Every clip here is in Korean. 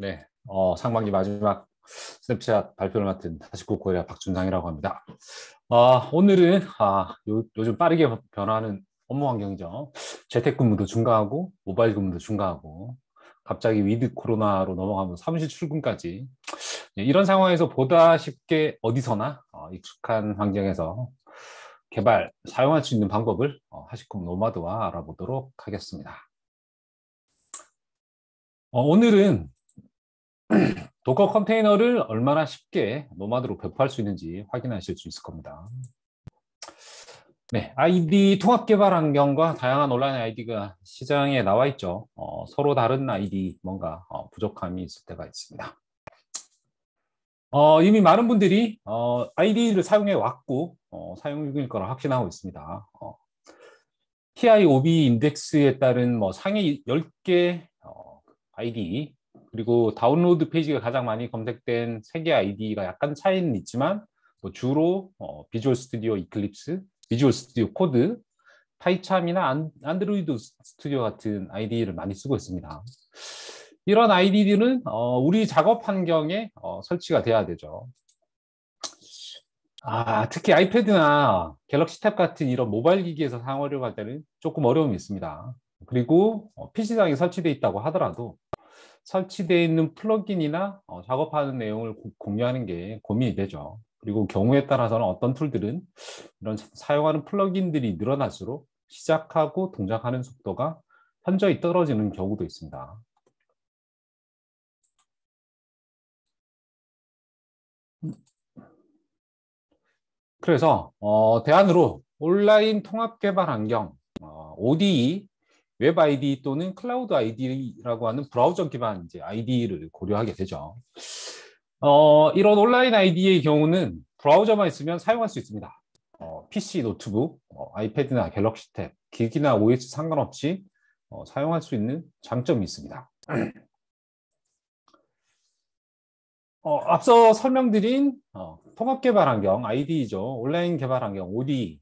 네, 상반기 마지막 스냅샷 발표를 맡은 49 코리아 박준상이라고 합니다. 오늘은 요즘 빠르게 변화하는 업무 환경이죠. 재택근무도 증가하고 모바일 근무도 증가하고 갑자기 위드 코로나로 넘어가면 사무실 출근까지 이런 상황에서 보다 쉽게 어디서나 익숙한 환경에서 사용할 수 있는 방법을 하시콤 노마드와 알아보도록 하겠습니다. 오늘은 도커 컨테이너를 얼마나 쉽게 노마드로 배포할 수 있는지 확인하실 수 있을 겁니다. 네, 아이디 통합 개발 환경과 다양한 온라인 아이디가 시장에 나와 있죠. 서로 다른 아이디 뭔가 부족함이 있을 때가 있습니다. 이미 많은 분들이 아이디를 사용해 왔고 사용 중일 거라 확신하고 있습니다. TIOB 인덱스에 따른 상위 10개 아이디 그리고 다운로드 페이지가 가장 많이 검색된 3개 아이디가 약간 차이는 있지만 주로 비주얼 스튜디오 이클립스, 비주얼 스튜디오 코드, 파이참이나 안드로이드 스튜디오 같은 아이디를 많이 쓰고 있습니다. 이런 아이디들은 우리 작업 환경에 설치가 돼야 되죠. 특히 아이패드나 갤럭시 탭 같은 이런 모바일 기기에서 사용하려고 할 때는 조금 어려움이 있습니다. 그리고 PC상에 설치되어 있다고 하더라도 설치되어 있는 플러긴이나 작업하는 내용을 공유하는 게 고민이 되죠. 그리고 경우에 따라서는 어떤 툴들은 이런 사용하는 플러긴들이 늘어날수록 시작하고 동작하는 속도가 현저히 떨어지는 경우도 있습니다. 그래서 대안으로 온라인 통합 개발 환경 ODE, 웹 아이디 또는 클라우드 아이디라고 하는 브라우저 기반 아이디를 고려하게 되죠. 이런 온라인 아이디의 경우는 브라우저만 있으면 사용할 수 있습니다. PC, 노트북, 아이패드나 갤럭시 탭, 기기나 OS 상관없이 사용할 수 있는 장점이 있습니다. 앞서 설명드린 통합 개발 환경, IDE죠. 온라인 개발 환경, ODE,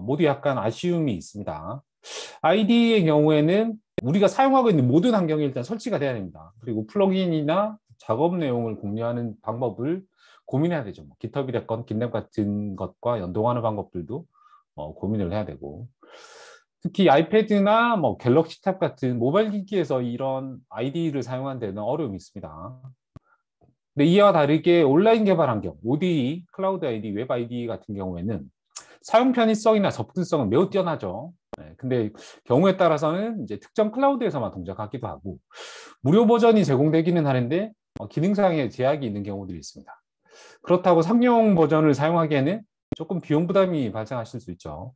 모두 약간 아쉬움이 있습니다. IDE의 경우에는 우리가 사용하고 있는 모든 환경에 일단 설치가 돼야 됩니다. 그리고 플러긴이나 작업 내용을 공유하는 방법을 고민해야 되죠. GitHub이 됐건 GitLab 같은 것과 연동하는 방법들도 고민을 해야 되고 특히 아이패드나 갤럭시 탭 같은 모바일 기기에서 이런 IDE를 사용하는 데는 어려움이 있습니다. 근데 이와 다르게 온라인 개발 환경, ODE, 클라우드 아이디, 웹 아이디 같은 경우에는 사용 편의성이나 접근성은 매우 뛰어나죠. 근데 경우에 따라서는 특정 클라우드에서만 동작하기도 하고 무료 버전이 제공되기는 하는데 기능상의 제약이 있는 경우들이 있습니다. 그렇다고 상용 버전을 사용하기에는 조금 비용 부담이 발생하실 수 있죠.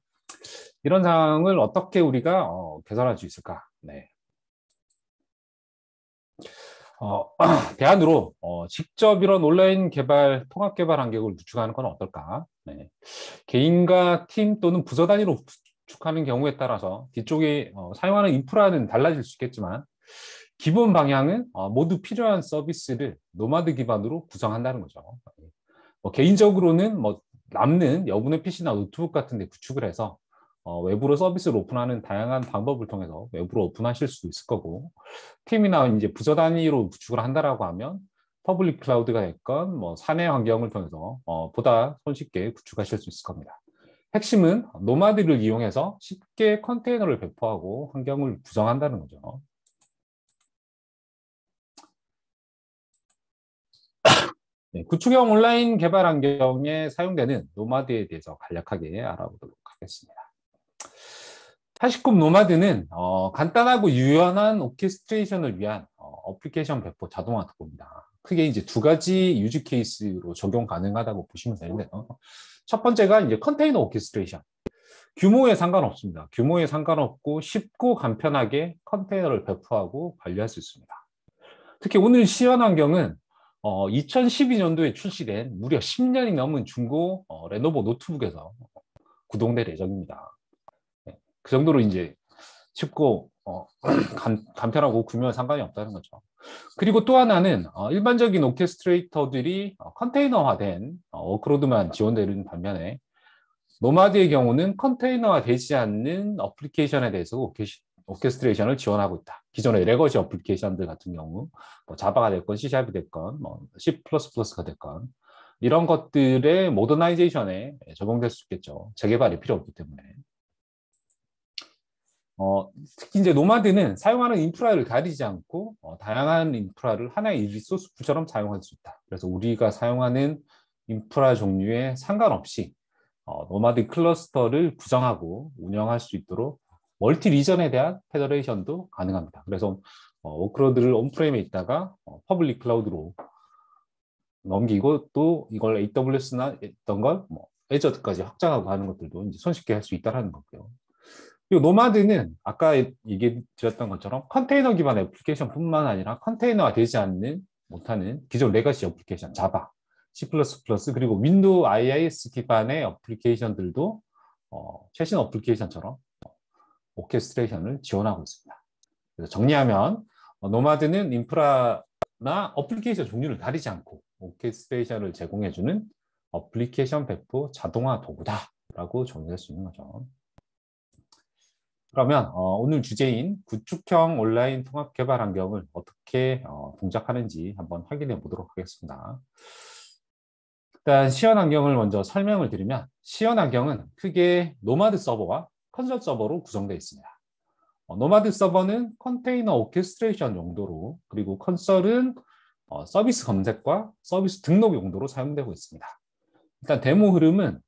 이런 상황을 어떻게 우리가 개선할 수 있을까? 네. 대안으로 직접 이런 온라인 개발, 통합 개발 환경을 구축하는 건 어떨까? 네. 개인과 팀 또는 부서 단위로 구축하는 경우에 따라서 뒤쪽에 사용하는 인프라는 달라질 수 있겠지만 기본 방향은 모두 필요한 서비스를 노마드 기반으로 구성한다는 거죠. 개인적으로는 남는 여분의 PC나 노트북 같은 데 구축을 해서 외부로 서비스를 오픈하는 다양한 방법을 통해서 외부로 오픈하실 수 있을 거고 팀이나 부서 단위로 구축을 한다라고 하면 퍼블릭 클라우드가 됐건 사내 환경을 통해서 보다 손쉽게 구축하실 수 있을 겁니다. 핵심은 노마드를 이용해서 쉽게 컨테이너를 배포하고 환경을 구성한다는 거죠. 네, 구축형 온라인 개발 환경에 사용되는 노마드에 대해서 간략하게 알아보도록 하겠습니다. 89 노마드는 간단하고 유연한 오케스트레이션을 위한 어플리케이션 배포 자동화 도구입니다. 크게 두 가지 유즈 케이스로 적용 가능하다고 보시면 되는데요. 첫 번째가 컨테이너 오케스트레이션. 규모에 상관없습니다. 규모에 상관없고 쉽고 간편하게 컨테이너를 배포하고 관리할 수 있습니다. 특히 오늘 시연 환경은 2012년도에 출시된 무려 10년이 넘은 중고 레노버 노트북에서 구동될 예정입니다. 그 정도로 쉽고 간편하고 규모와 상관이 없다는 거죠. 그리고 또 하나는 일반적인 오케스트레이터들이 컨테이너화된 워크로드만 지원되는 반면에 노마드의 경우는 컨테이너화 되지 않는 어플리케이션에 대해서 오케스트레이션을 지원하고 있다. 기존의 레거시 어플리케이션들 같은 경우 뭐 자바가 됐건 C#이 됐건 뭐 C++가 됐건 이런 것들의 모더나이제이션에 적용될 수 있겠죠. 재개발이 필요 없기 때문에. 특히 이제 노마드는 사용하는 인프라를 가리지 않고 다양한 인프라를 하나의 리소스 풀처럼 사용할 수 있다. 그래서 우리가 사용하는 인프라 종류에 상관없이 노마드 클러스터를 구성하고 운영할 수 있도록 멀티 리전에 대한 페더레이션도 가능합니다. 그래서 워크로드를 온프레임에 있다가 퍼블릭 클라우드로 넘기고 또 이걸 AWS나 있던 걸 뭐 애저까지 확장하고 하는 것들도 이제 손쉽게 할 수 있다는 거고요. 그리고 노마드는 아까 얘기 드렸던 것처럼 컨테이너 기반의 애플리케이션뿐만 아니라 컨테이너가 되지 않는 못하는 기존 레거시 애플리케이션, 자바, C++ 그리고 윈도우 IIS 기반의 애플리케이션들도 최신 애플리케이션처럼 오케스트레이션을 지원하고 있습니다. 그래서 정리하면 노마드는 인프라나 애플리케이션 종류를 가리지 않고 오케스트레이션을 제공해주는 애플리케이션 배포 자동화 도구다라고 정리할 수 있는 거죠. 그러면 오늘 주제인 구축형 온라인 통합 개발 환경을 어떻게 동작하는지 한번 확인해 보도록 하겠습니다. 일단 시연 환경을 먼저 설명을 드리면 시연 환경은 크게 노마드 서버와 컨설 서버로 구성되어 있습니다. 노마드 서버는 컨테이너 오케스트레이션 용도로 그리고 컨설은 서비스 검색과 서비스 등록 용도로 사용되고 있습니다. 일단 데모 흐름은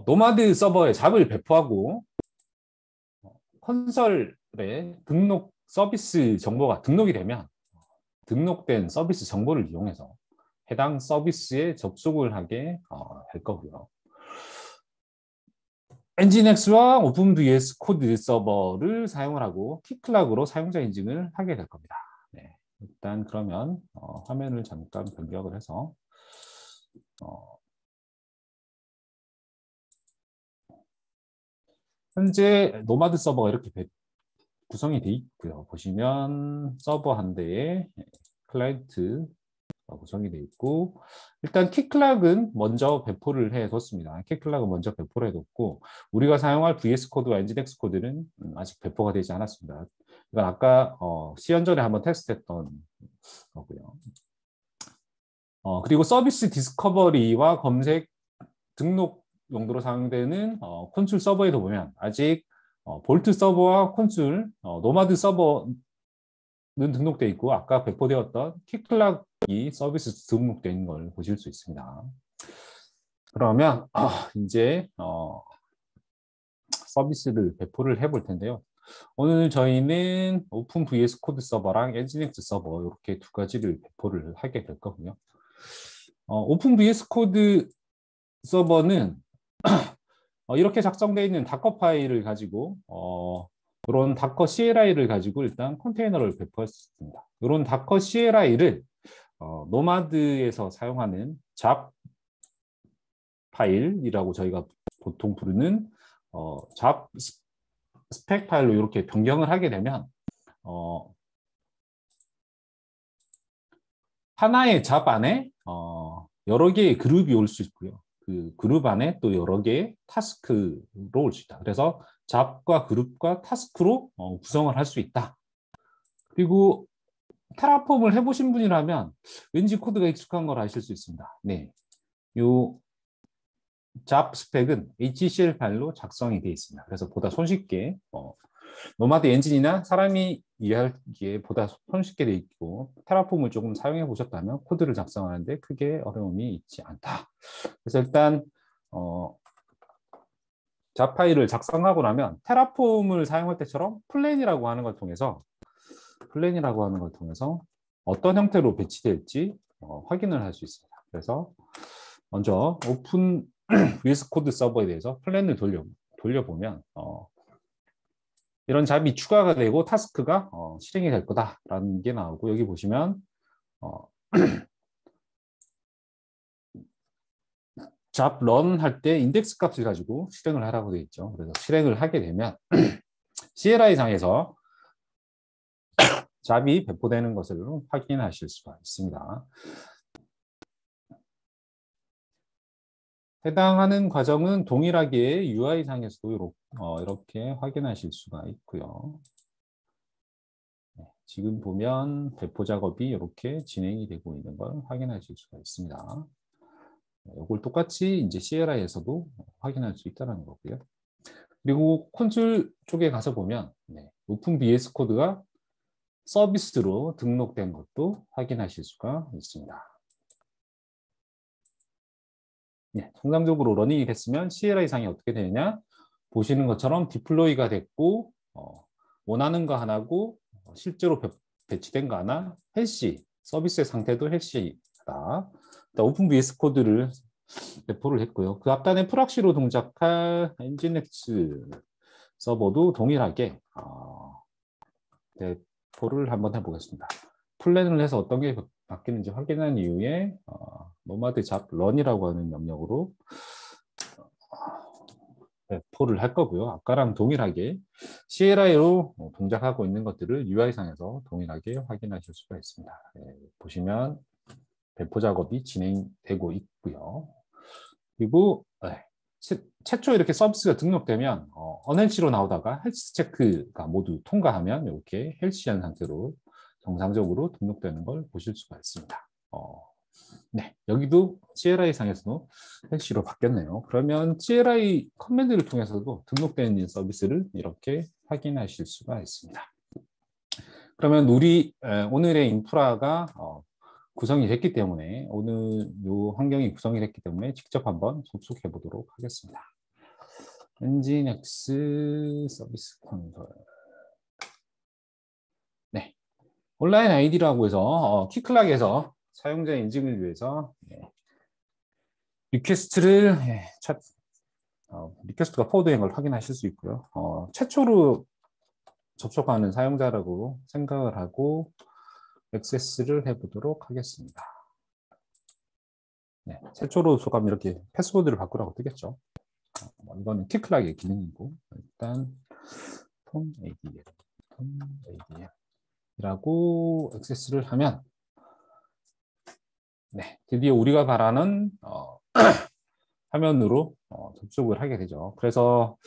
노마드 서버에 잡을 배포하고 컨설에 등록 서비스 정보가 등록이 되면 등록된 서비스 정보를 이용해서 해당 서비스에 접속을 하게 될 거고요. 엔진엑스와 오픈VS 코드 서버를 사용을 하고 키클락으로 사용자 인증을 하게 될 겁니다. 네, 일단 그러면 화면을 잠깐 변경을 해서 현재 노마드 서버가 이렇게 구성이 되어 있고요. 보시면 서버 한 대에 클라이언트 구성이 되어 있고 일단 키클락은 먼저 배포를 해뒀습니다. 키클락은 먼저 배포를 해뒀고 우리가 사용할 VS 코드와 엔진엑스 코드는 아직 배포가 되지 않았습니다. 이건 아까 시연전에 한번 테스트했던 거고요. 그리고 서비스 디스커버리와 검색 등록 용도로 사용되는 콘솔 서버에도 보면 아직 볼트 서버와 콘솔, 노마드 서버는 등록되어 있고 아까 배포되었던 키클락이 서비스 등록된 걸 보실 수 있습니다. 그러면 이제 서비스를 배포를 해볼 텐데요. 오늘 저희는 오픈 VS 코드 서버랑 엔진엑스 서버 이렇게 두 가지를 배포를 하게 될 거고요. 오픈 VS 코드 서버는 이렇게 작성되어 있는 다커 파일을 가지고 이런 다커 CLI를 가지고 일단 컨테이너를 배포할 수 있습니다. 이런 다커 CLI를 노마드에서 사용하는 잡 파일이라고 저희가 보통 부르는 잡 스펙 파일로 이렇게 변경을 하게 되면 하나의 잡 안에 여러 개의 그룹이 올 수 있고요. 그 그룹 안에 또 여러 개의 타스크로 올 수 있다. 그래서 잡과 그룹과 타스크로 구성을 할 수 있다. 그리고 테라폼을 해보신 분이라면 왠지 코드가 익숙한 걸 아실 수 있습니다. 네, 요 잡 스펙은 HCL 파일로 작성이 되어 있습니다. 그래서 보다 손쉽게 노마드 엔진이나 사람이 이해하기에 보다 손쉽게 되어 있고 테라폼을 조금 사용해 보셨다면 코드를 작성하는데 크게 어려움이 있지 않다. 그래서 일단 잡 파일을 작성하고 나면 테라폼을 사용할 때처럼 플랜이라고 하는 걸 통해서 어떤 형태로 배치될지 확인을 할 수 있습니다. 그래서 먼저 오픈 VS 코드 서버에 대해서 플랜을 돌려보면 이런 잡이 추가가 되고 타스크가 실행이 될 거다라는 게 나오고 여기 보시면 잡 런 할 때 인덱스 값을 가지고 실행을 하라고 되어 있죠. 그래서 실행을 하게 되면 CLI 상에서 잡이 배포되는 것을 확인하실 수가 있습니다. 해당하는 과정은 동일하게 UI상에서도 이렇게 확인하실 수가 있고요. 지금 보면 배포 작업이 이렇게 진행이 되고 있는 걸 확인하실 수가 있습니다. 이걸 똑같이 이제 CLI에서도 확인할 수 있다는 거고요. 그리고 콘솔 쪽에 가서 보면 오픈 VS 코드가 서비스로 등록된 것도 확인하실 수가 있습니다. 정상적으로 러닝이 됐으면 CLI 상이 어떻게 되느냐? 보시는 것처럼 디플로이가 됐고 원하는 거 하나고 실제로 배치된 거 하나, 헬시, 서비스의 상태도 헬시다. 오픈 VS 코드를 배포를 했고요. 그 앞단에 프락시로 동작할 엔진엑스 서버도 동일하게 배포를 한번 해보겠습니다. 플랜을 해서 어떤 게 바뀌는지 확인한 이후에 노마드 잡 런이라고 하는 영역으로 배포를 할 거고요. 아까랑 동일하게 CLI로 동작하고 있는 것들을 UI상에서 동일하게 확인하실 수가 있습니다. 보시면 배포 작업이 진행되고 있고요. 그리고 최초 이렇게 서비스가 등록되면 언헬시로 나오다가 헬스 체크가 모두 통과하면 이렇게 헬시한 상태로 정상적으로 등록되는 걸 보실 수가 있습니다. 여기도 CLI 상에서도 헬시로 바뀌었네요. 그러면 CLI 커맨드를 통해서도 등록된 서비스를 이렇게 확인하실 수가 있습니다. 그러면 오늘의 인프라가 구성이 됐기 때문에 오늘 이 환경이 구성이 됐기 때문에 직접 한번 접속해 보도록 하겠습니다. 엔진엑스 서비스 콘솔. 온라인 아이디라고 해서 키클락에서 사용자 인증을 위해서 리퀘스트를 리퀘스트가 포워드된 걸 확인하실 수 있고요. 최초로 접속하는 사용자라고 생각을 하고 액세스를 해보도록 하겠습니다. 최초로 접속하면 이렇게 패스워드를 바꾸라고 뜨겠죠. 이거는 키클락의 기능이고 일단 톰 ADL이라고 액세스를 하면 드디어 우리가 바라는 화면으로 접속을 하게 되죠. 그래서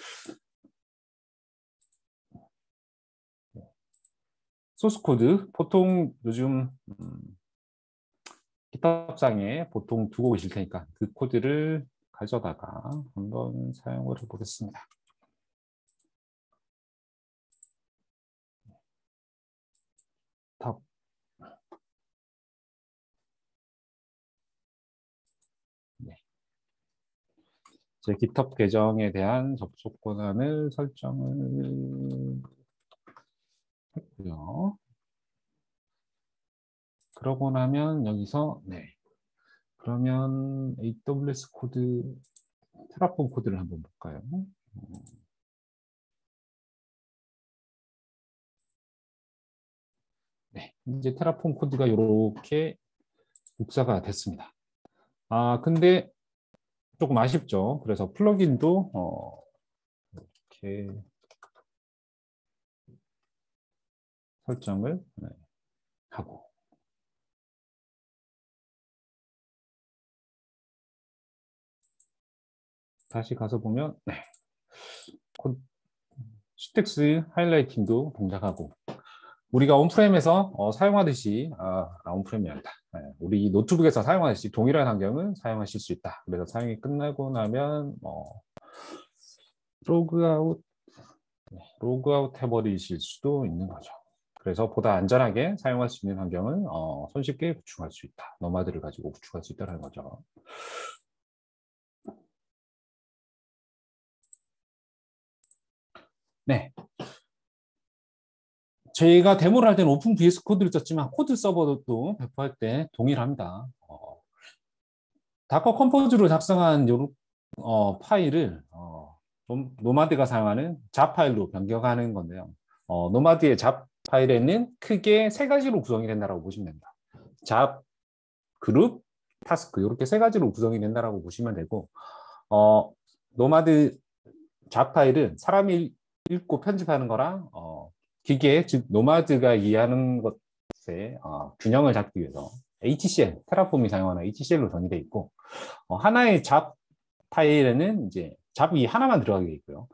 소스 코드 보통 요즘 GitHub상에 보통 두고 계실 테니까 그 코드를 가져다가 한번 사용을 해보겠습니다. 제 GitHub 계정에 대한 접속 권한을 설정을 했고요. 그러고 나면 여기서 그러면 AWS 코드 테라폼 코드를 한번 볼까요? 이제 테라폼 코드가 이렇게 복사가 됐습니다. 근데 조금 아쉽죠. 그래서 플러긴도 이렇게 설정을 하고 다시 가서 보면 시텍스 하이라이팅도 동작하고 우리가 온프렘에서 사용하듯이 온프렘이 아니다. 우리 노트북에서 사용하듯이 동일한 환경을 사용하실 수 있다. 그래서 사용이 끝나고 나면 로그아웃 해버리실 수도 있는 거죠. 그래서 보다 안전하게 사용할 수 있는 환경을 손쉽게 구축할 수 있다. 노마드를 가지고 구축할 수 있다는 거죠. 저희가 데모를 할 때는 오픈 VS 코드를 썼지만 코드 서버도 배포할 때 동일합니다. 다커 컴포즈로 작성한 파일을 노마드가 사용하는 잡 파일로 변경하는 건데요. 노마드의 잡 파일에는 크게 세 가지로 구성이 된다고 보시면 됩니다. 잡, 그룹, 타스크 이렇게 세 가지로 구성이 된다고 보시면 되고 노마드 잡 파일은 사람이 읽고 편집하는 거랑 기계, 즉 노마드가 이해하는 것에 균형을 잡기 위해서 HCL, 테라폼이 사용하는 HCL로 정의되어 있고 하나의 잡 파일에는 이제 잡이 하나만 들어가게 돼 있고요.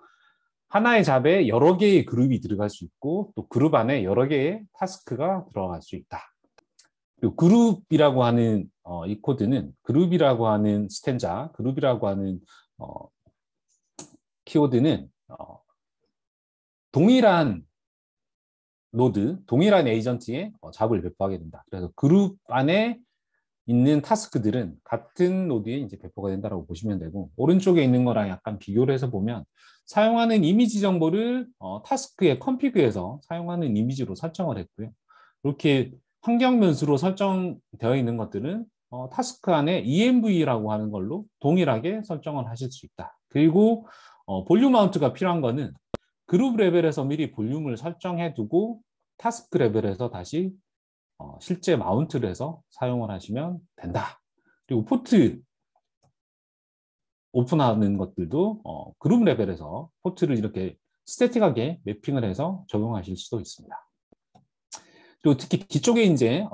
하나의 잡에 여러 개의 그룹이 들어갈 수 있고 또 그룹 안에 여러 개의 타스크가 들어갈 수 있다. 그리고 그룹이라고 하는 이 코드는 그룹이라고 하는 스탠자, 그룹이라고 하는 키워드는 동일한 노드, 동일한 에이전트에 잡을 배포하게 된다. 그래서 그룹 안에 있는 타스크들은 같은 노드에 이제 배포가 된다고 보시면 되고, 오른쪽에 있는 거랑 약간 비교를 해서 보면 사용하는 이미지 정보를 타스크의 컨피그에서 사용하는 이미지로 설정을 했고요. 이렇게 환경 변수로 설정되어 있는 것들은 타스크 안에 env라고 하는 걸로 동일하게 설정을 하실 수 있다. 그리고 볼륨 마운트가 필요한 거는 그룹 레벨에서 미리 볼륨을 설정해 두고 타스크 레벨에서 다시 실제 마운트를 해서 사용을 하시면 된다. 그리고 포트 오픈하는 것들도 그룹 레벨에서 포트를 이렇게 스태틱하게 매핑을 해서 적용하실 수도 있습니다. 그리고 특히 뒤쪽에 이제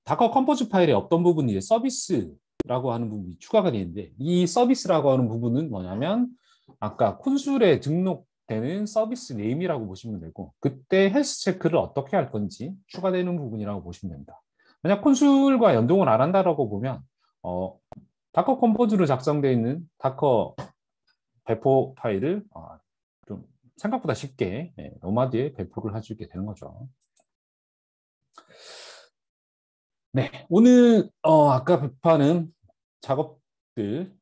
다커 컴포즈 파일에 없던 부분이 이제 서비스라고 하는 부분이 추가가 되는데, 이 서비스라고 하는 부분은 뭐냐면 아까 콘솔에 등록되는 서비스 네임이라고 보시면 되고, 그때 헬스 체크를 어떻게 할 건지 추가되는 부분이라고 보시면 됩니다. 만약 콘솔과 연동을 안 한다라고 보면 다커 컴포즈로 작성되어 있는 다커 배포 파일을 좀 생각보다 쉽게 노마드에 배포를 할 수 있게 되는 거죠. 네, 오늘 아까 배포하는 작업들,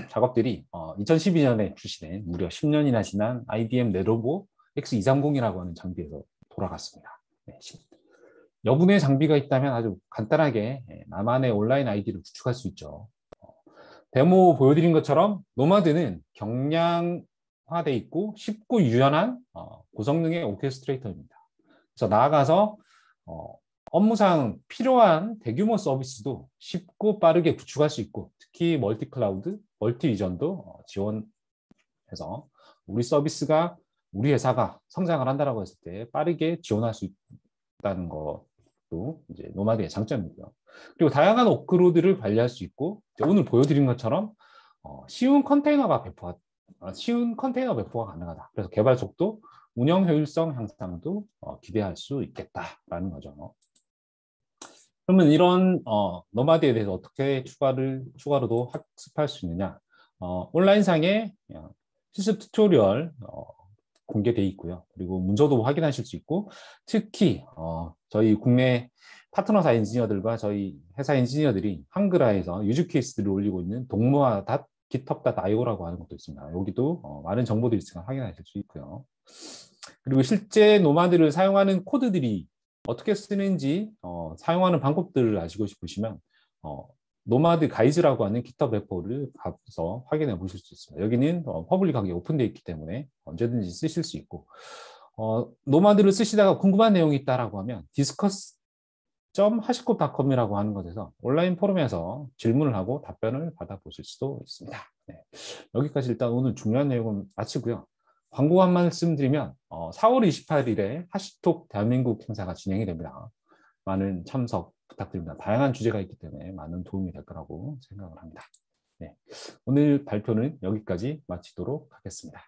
작업들이 2012년에 출시된 무려 10년이나 지난 IBM 레노버 X230이라고 하는 장비에서 돌아갔습니다. 네, 여분의 장비가 있다면 아주 간단하게 나만의 온라인 아이디를 구축할 수 있죠. 데모 보여드린 것처럼 노마드는 경량화돼 있고 쉽고 유연한 고성능의 오케스트레이터입니다. 그래서 나아가서 업무상 필요한 대규모 서비스도 쉽고 빠르게 구축할 수 있고, 특히 멀티 클라우드, 멀티 비전도 지원해서 우리 회사가 성장을 한다라고 했을 때 빠르게 지원할 수 있다는 것도 이제 노마드의 장점이고요. 그리고 다양한 워크로드를 관리할 수 있고, 오늘 보여드린 것처럼 쉬운 컨테이너 배포가 가능하다. 그래서 개발 속도, 운영 효율성 향상도 기대할 수 있겠다라는 거죠. 그러면 이런 노마드에 대해서 어떻게 추가로도 학습할 수 있느냐? 온라인상에 실습 튜토리얼 공개되어 있고요. 그리고 문서도 확인하실 수 있고, 특히 저희 국내 파트너사 엔지니어들과 저희 회사 엔지니어들이 한글화해서 유즈 케이스들을 올리고 있는 동모아.github.io라고 하는 것도 있습니다. 여기도 많은 정보들이 있으니까 확인하실 수 있고요. 그리고 실제 노마드를 사용하는 코드들이 어떻게 쓰는지 사용하는 방법들을 아시고 싶으시면 노마드 가이즈라고 하는 GitHub 레포를 가서 확인해 보실 수 있습니다. 여기는 퍼블릭하게 오픈되어 있기 때문에 언제든지 쓰실 수 있고, 노마드를 쓰시다가 궁금한 내용이 있다라고 하면 discuss.hashicorp.com이라고 하는 곳에서 온라인 포럼에서 질문을 하고 답변을 받아보실 수도 있습니다. 네. 여기까지 일단 오늘 중요한 내용은 마치고요. 광고 한 말씀 드리면 4월 28일에 하시톡 대한민국 행사가 진행이 됩니다. 많은 참석 부탁드립니다. 다양한 주제가 있기 때문에 많은 도움이 될 거라고 생각을 합니다. 네. 오늘 발표는 여기까지 마치도록 하겠습니다.